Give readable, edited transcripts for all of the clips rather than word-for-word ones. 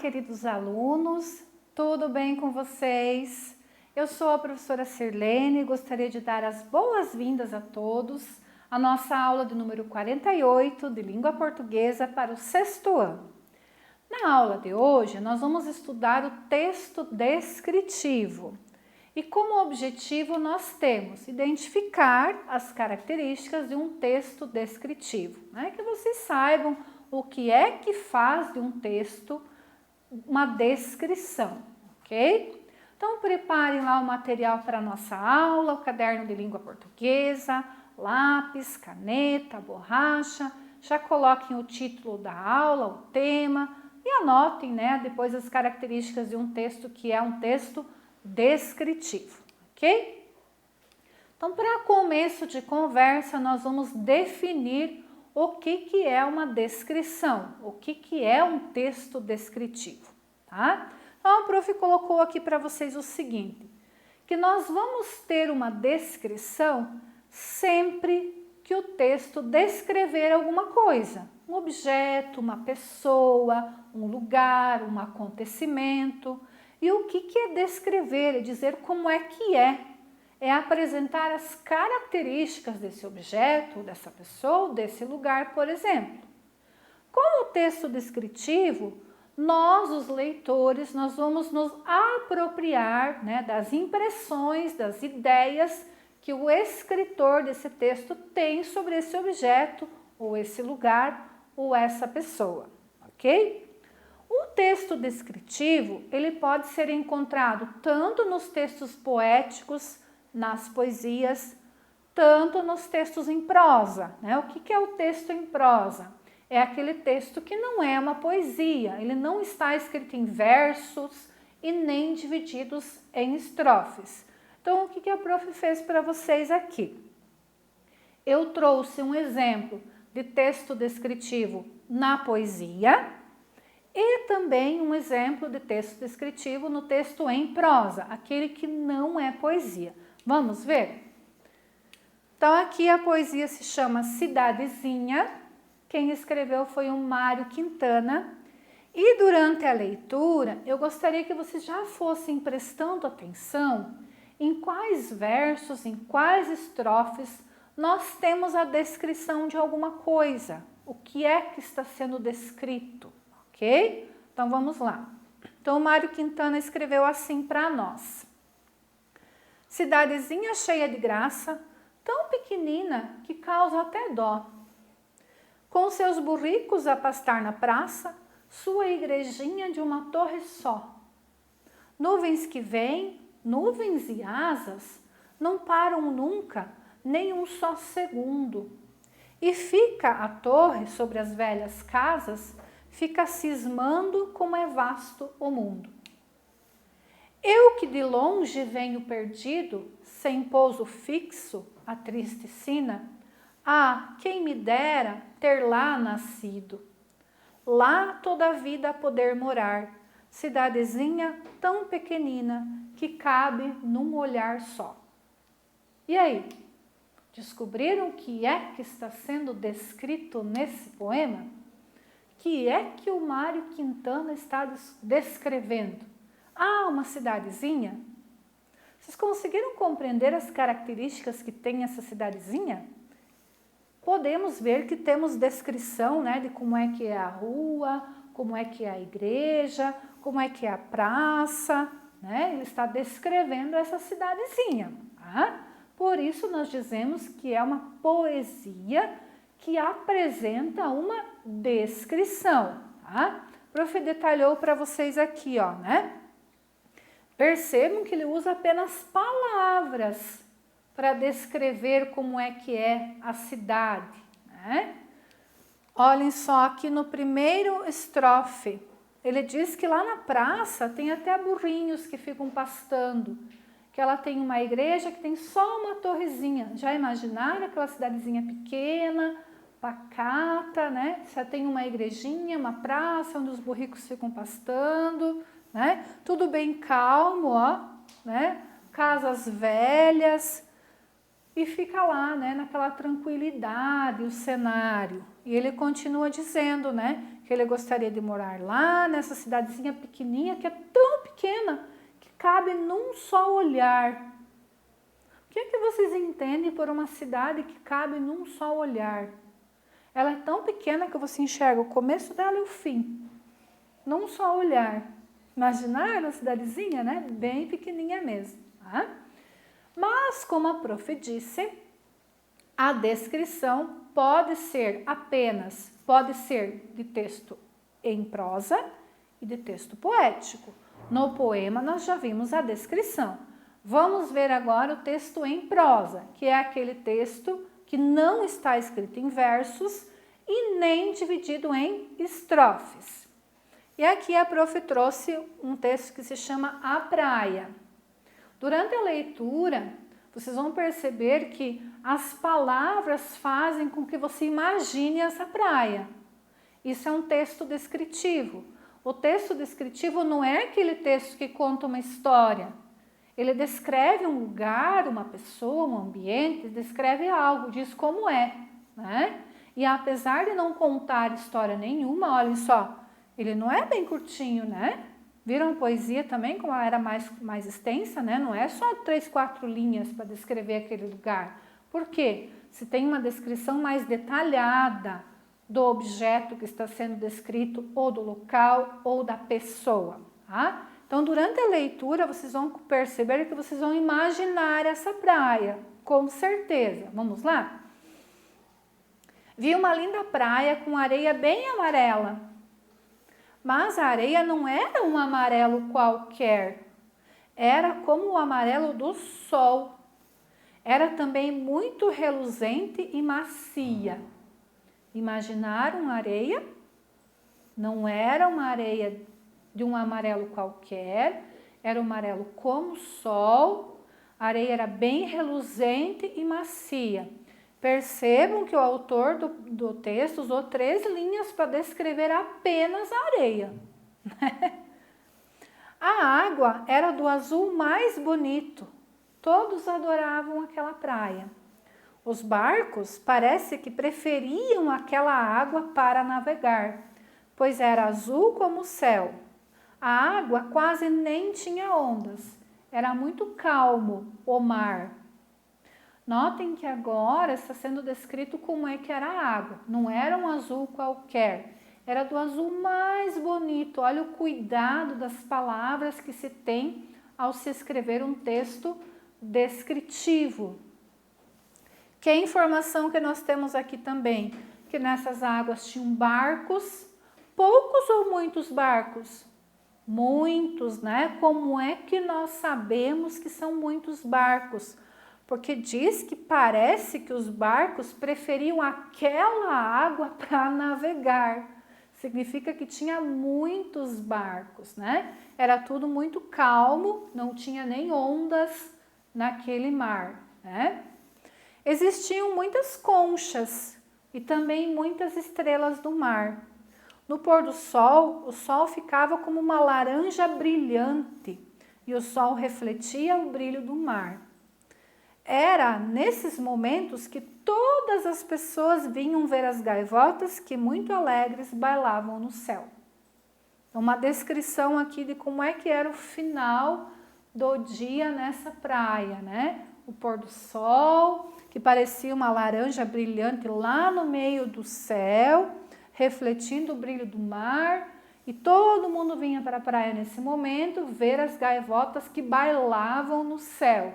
queridos alunos, tudo bem com vocês? Eu sou a professora Sirlene e gostaria de dar as boas-vindas a todos à nossa aula de número 48 de língua portuguesa para o sexto ano. Na aula de hoje, nós vamos estudar o texto descritivo e como objetivo nós temos identificar as características de um texto descritivo, né? Que vocês saibam o que é que faz de um texto uma descrição, ok? Então, preparem lá o material para a nossa aula, o caderno de língua portuguesa, lápis, caneta, borracha, já coloquem o título da aula, o tema e anotem, né, depois as características de um texto que é um texto descritivo, ok? Então, para começo de conversa, nós vamos definir o que é uma descrição, o que é um texto descritivo, tá? Então, a prof colocou aqui para vocês o seguinte, que nós vamos ter uma descrição sempre que o texto descrever alguma coisa, um objeto, uma pessoa, um lugar, um acontecimento. E o que é descrever? É dizer como é que é apresentar as características desse objeto, dessa pessoa, desse lugar, por exemplo. Com o texto descritivo, nós, os leitores, nós vamos nos apropriar, né, das impressões, das ideias que o escritor desse texto tem sobre esse objeto, ou esse lugar, ou essa pessoa, ok? O texto descritivo, ele pode ser encontrado tanto nos textos poéticos, nas poesias, tanto nos textos em prosa, né? O que é o texto em prosa? É aquele texto que não é uma poesia, ele não está escrito em versos e nem divididos em estrofes. Então, o que a prof fez para vocês aqui? Eu trouxe um exemplo de texto descritivo na poesia e também um exemplo de texto descritivo no texto em prosa, aquele que não é poesia. Vamos ver? Então, aqui a poesia se chama Cidadezinha. Quem escreveu foi o Mário Quintana. E durante a leitura, eu gostaria que vocês já fossem prestando atenção em quais versos, em quais estrofes nós temos a descrição de alguma coisa. O que é que está sendo descrito, ok? Então, vamos lá. Então, o Mário Quintana escreveu assim para nós. Cidadezinha cheia de graça, tão pequenina que causa até dó. Com seus burricos a pastar na praça, sua igrejinha de uma torre só. Nuvens que vêm, nuvens e asas, não param nunca, nem um só segundo. E fica a torre sobre as velhas casas, fica cismando como é vasto o mundo. Eu que de longe venho perdido, sem pouso fixo, a triste sina, ah, quem me dera ter lá nascido. Lá toda a vida poder morar, cidadezinha tão pequenina que cabe num olhar só. E aí, descobriram o que é que está sendo descrito nesse poema? O que é que o Mário Quintana está descrevendo? Ah, uma cidadezinha? Vocês conseguiram compreender as características que tem essa cidadezinha? Podemos ver que temos descrição, né, de como é que é a rua, como é que é a igreja, como é que é a praça, né? Ele está descrevendo essa cidadezinha, tá? Por isso nós dizemos que é uma poesia que apresenta uma descrição, tá? O prof detalhou para vocês aqui, ó, né? Percebam que ele usa apenas palavras para descrever como é a cidade, né? Olhem só aqui no primeiro estrofe, ele diz que lá na praça tem até burrinhos que ficam pastando, que ela tem uma igreja que tem só uma torrezinha. Já imaginaram aquela cidadezinha pequena, pacata, né? Só tem uma igrejinha, uma praça onde os burricos ficam pastando, né? Tudo bem calmo, ó, né? Casas velhas e fica lá, né? Naquela tranquilidade, o cenário. E ele continua dizendo, né? que ele gostaria de morar lá nessa cidadezinha pequenininha, que é tão pequena, que cabe num só olhar. O que vocês entendem por uma cidade que cabe num só olhar? Ela é tão pequena que você enxerga o começo dela e o fim, num só olhar. Imaginar uma cidadezinha, né? Bem pequenininha mesmo. Tá? Mas, como a prof disse, a descrição pode ser de texto em prosa e de texto poético. No poema nós já vimos a descrição. Vamos ver agora o texto em prosa, que é aquele texto que não está escrito em versos e nem dividido em estrofes. E aqui a prof trouxe um texto que se chama A Praia. Durante a leitura, vocês vão perceber que as palavras fazem com que você imagine essa praia. Isso é um texto descritivo. O texto descritivo não é aquele texto que conta uma história. Ele descreve um lugar, uma pessoa, um ambiente, descreve algo, diz como é, né? E apesar de não contar história nenhuma, olhem só, ele não é bem curtinho, né? Viram a poesia também, como ela era mais extensa, né? Não é só 3, 4 linhas para descrever aquele lugar. Por quê? Se tem uma descrição mais detalhada do objeto que está sendo descrito, ou do local, ou da pessoa, tá? Então, durante a leitura, vocês vão perceber que vocês vão imaginar essa praia, com certeza. Vamos lá? Vi uma linda praia com areia bem amarela. Mas a areia não era um amarelo qualquer. Era como o amarelo do sol. Era também muito reluzente e macia. Imaginaram a areia? Não era uma areia de um amarelo qualquer, era um amarelo como o sol, a areia era bem reluzente e macia. Percebam que o autor do texto usou 3 linhas para descrever apenas a areia. A água era do azul mais bonito, todos adoravam aquela praia. Os barcos parece que preferiam aquela água para navegar, pois era azul como o céu. A água quase nem tinha ondas, era muito calmo o mar. Notem que agora está sendo descrito como é que era a água, não era um azul qualquer, era do azul mais bonito. Olha o cuidado das palavras que se tem ao se escrever um texto descritivo. Que informação que nós temos aqui também? Que nessas águas tinham barcos, poucos ou muitos barcos? Muitos, né? Como é que nós sabemos que são muitos barcos? Porque diz que parece que os barcos preferiam aquela água para navegar. Significa que tinha muitos barcos, né? Era tudo muito calmo, não tinha nem ondas naquele mar, né? Existiam muitas conchas e também muitas estrelas do mar. No pôr do sol, o sol ficava como uma laranja brilhante e o sol refletia o brilho do mar. Era nesses momentos que todas as pessoas vinham ver as gaivotas que, muito alegres, bailavam no céu. Uma descrição aqui de como é que era o final do dia nessa praia, né? O pôr do sol, que parecia uma laranja brilhante lá no meio do céu, refletindo o brilho do mar, e todo mundo vinha para a praia nesse momento ver as gaivotas que bailavam no céu.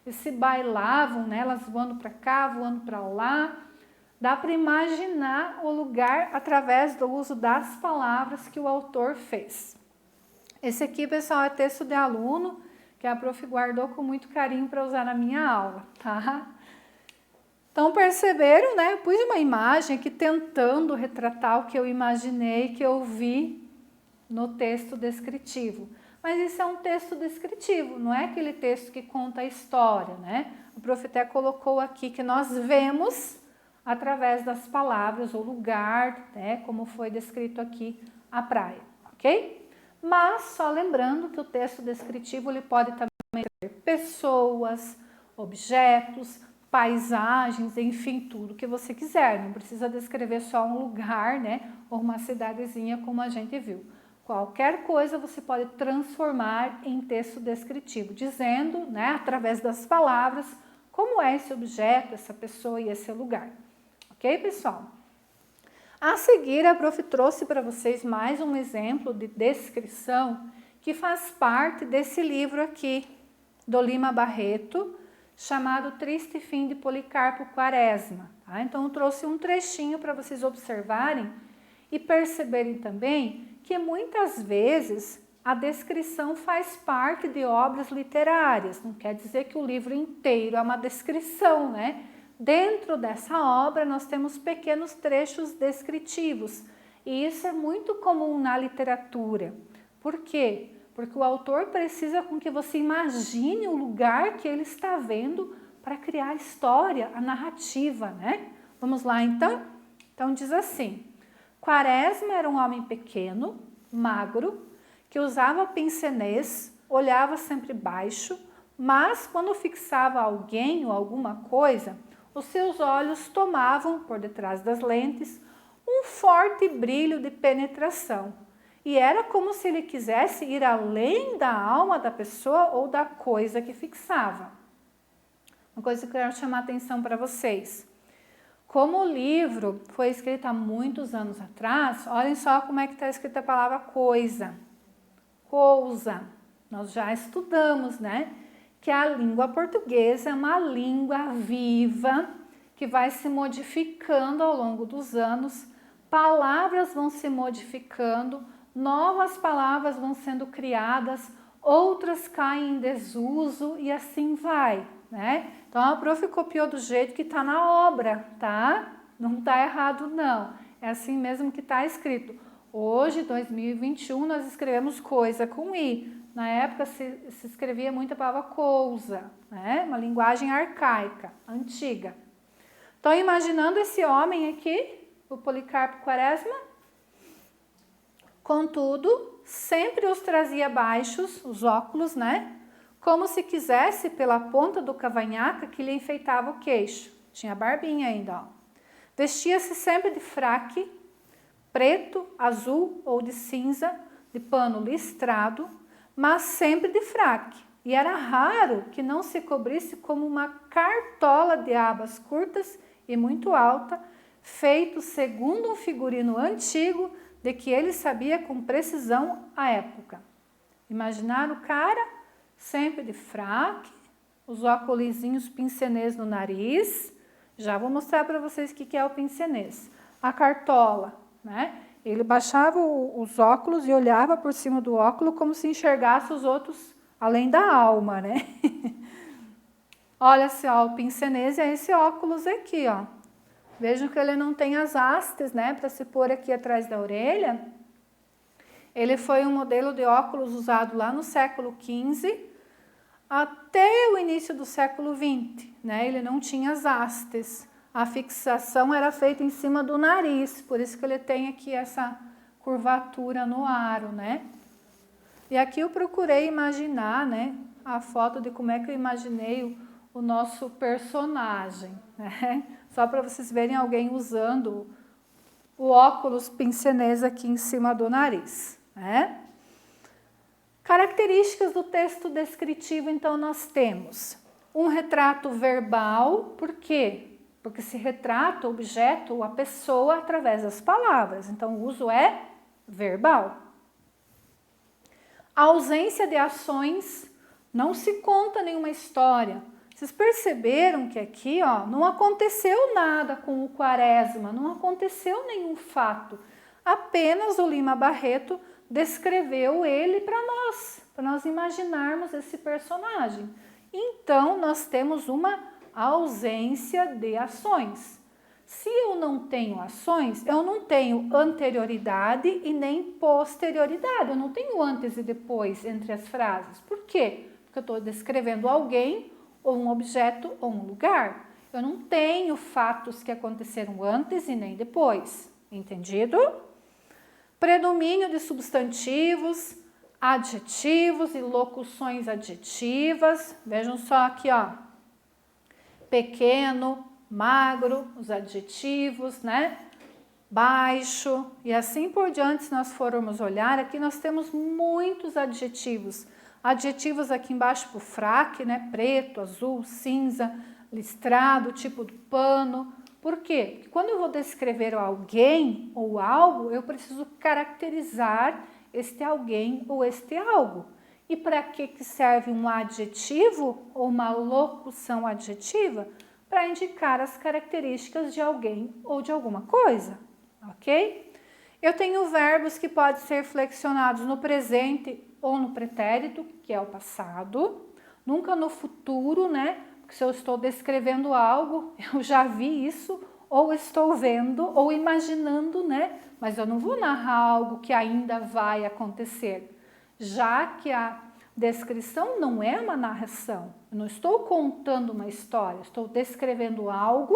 E se bailavam, né, elas voando para cá, voando para lá. Dá para imaginar o lugar através do uso das palavras que o autor fez. Esse aqui, pessoal, é texto de aluno que a prof guardou com muito carinho para usar na minha aula, tá? Então, perceberam, né? Eu pus uma imagem aqui tentando retratar o que eu imaginei, que eu vi no texto descritivo. Mas isso é um texto descritivo, não é aquele texto que conta a história, né? O prof até colocou aqui que nós vemos através das palavras, o lugar, né? Como foi descrito aqui, a praia, ok? Mas, só lembrando que o texto descritivo ele pode também ter pessoas, objetos, paisagens, enfim, tudo que você quiser. Não precisa descrever só um lugar, né, ou uma cidadezinha como a gente viu. Qualquer coisa você pode transformar em texto descritivo, dizendo, né, através das palavras, como é esse objeto, essa pessoa e esse lugar. Ok, pessoal? A seguir, a prof trouxe para vocês mais um exemplo de descrição que faz parte desse livro aqui, do Lima Barreto, chamado Triste Fim de Policarpo Quaresma. Tá? Então, eu trouxe um trechinho para vocês observarem e perceberem também que muitas vezes a descrição faz parte de obras literárias. Não quer dizer que o livro inteiro é uma descrição, né? Dentro dessa obra, nós temos pequenos trechos descritivos. E isso é muito comum na literatura. Por quê? Porque o autor precisa com que você imagine o lugar que ele está vendo para criar a história, a narrativa, né? Vamos lá, então? Então, diz assim: Quaresma era um homem pequeno, magro, que usava pince-nez, olhava sempre baixo, mas quando fixava alguém ou alguma coisa, os seus olhos tomavam, por detrás das lentes, um forte brilho de penetração. E era como se ele quisesse ir além da alma da pessoa ou da coisa que fixava. Uma coisa que eu quero chamar a atenção para vocês. Como o livro foi escrito há muitos anos atrás, olhem só como é que está escrita a palavra coisa. Coisa. Nós já estudamos, né? Que a língua portuguesa é uma língua viva que vai se modificando ao longo dos anos. Palavras vão se modificando, novas palavras vão sendo criadas, outras caem em desuso e assim vai, né? Então, a prof copiou do jeito que está na obra, tá? Não está errado, não. É assim mesmo que está escrito. Hoje, 2021, nós escrevemos coisa com i. Na época, se escrevia muito a palavra coisa, né? Uma linguagem arcaica, antiga. Então, imaginando esse homem aqui, o Policarpo Quaresma, contudo, sempre os trazia baixos, os óculos, né? Como se quisesse pela ponta do cavanhaque que lhe enfeitava o queixo. Tinha barbinha ainda, ó. Vestia-se sempre de fraque, preto, azul ou de cinza, de pano listrado, mas sempre de fraque. E era raro que não se cobrisse como uma cartola de abas curtas e muito alta, feito segundo um figurino antigo de que ele sabia com precisão a época. Imaginaram o cara sempre de fraque, os óculosinhos pince-nez no nariz. Já vou mostrar para vocês o que é o pince-nez. A cartola, né? Ele baixava os óculos e olhava por cima do óculo como se enxergasse os outros além da alma, né? Olha só, o pince-nez é esse óculos aqui, ó. Vejam que ele não tem as hastes, né, para se pôr aqui atrás da orelha. Ele foi um modelo de óculos usado lá no século XV até o início do século XX, né? Ele não tinha as hastes. A fixação era feita em cima do nariz, por isso que ele tem aqui essa curvatura no aro, né? E aqui eu procurei imaginar, né, a foto de como é que eu imaginei o nosso personagem, né? Só para vocês verem alguém usando o óculos pince-nez aqui em cima do nariz, né? Características do texto descritivo, então, nós temos um retrato verbal. Por quê? Porque se retrata o objeto ou a pessoa através das palavras. Então, o uso é verbal. A ausência de ações, não se conta nenhuma história. Vocês perceberam que aqui, ó, não aconteceu nada com o Quaresma, não aconteceu nenhum fato. Apenas o Lima Barreto descreveu ele para nós imaginarmos esse personagem. Então, nós temos uma ausência de ações. Se eu não tenho ações, eu não tenho anterioridade e nem posterioridade. Eu não tenho antes e depois entre as frases. Por quê? Porque eu estou descrevendo alguém, ou um objeto, ou um lugar. Eu não tenho fatos que aconteceram antes e nem depois. Entendido? Predomínio de substantivos, adjetivos e locuções adjetivas. Vejam só aqui, ó. pequeno, magro, os adjetivos, né? Baixo e assim por diante. Se nós formos olhar, aqui nós temos muitos adjetivos. Adjetivos aqui embaixo para o fraque, né? Preto, azul, cinza, listrado, tipo do pano. Por quê? Porque quando eu vou descrever alguém ou algo, eu preciso caracterizar este alguém ou este algo. E para que serve um adjetivo ou uma locução adjetiva? Para indicar as características de alguém ou de alguma coisa, ok? Eu tenho verbos que podem ser flexionados no presente ou no pretérito, que é o passado, nunca no futuro, né? Porque se eu estou descrevendo algo, eu já vi isso, ou estou vendo, ou imaginando, né? Mas eu não vou narrar algo que ainda vai acontecer, já que a descrição não é uma narração. Eu não estou contando uma história, estou descrevendo algo,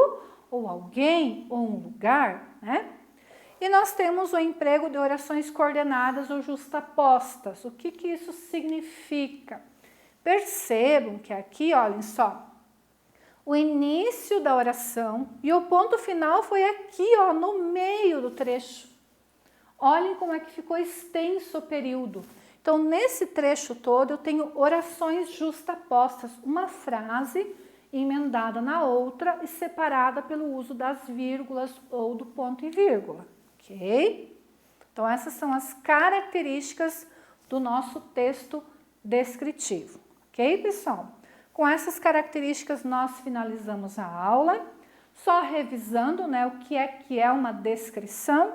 ou alguém, ou um lugar, né? E nós temos o emprego de orações coordenadas ou justapostas. O que isso significa? Percebam que aqui, olhem só, o início da oração e o ponto final foi aqui, ó, no meio do trecho. Olhem como é que ficou extenso o período. Então, nesse trecho todo, eu tenho orações justapostas, uma frase emendada na outra e separada pelo uso das vírgulas ou do ponto e vírgula, ok? Então, essas são as características do nosso texto descritivo, ok, pessoal? Com essas características, nós finalizamos a aula. Só revisando, né, o que é uma descrição.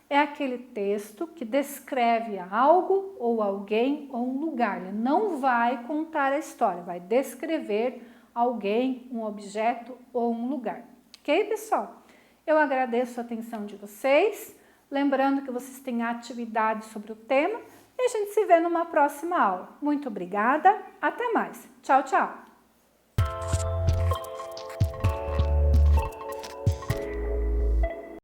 É aquele texto que descreve algo ou alguém ou um lugar. Ele não vai contar a história, vai descrever alguém, um objeto ou um lugar. Ok, pessoal? Eu agradeço a atenção de vocês. Lembrando que vocês têm atividades sobre o tema e a gente se vê numa próxima aula. Muito obrigada. Até mais. Tchau, tchau.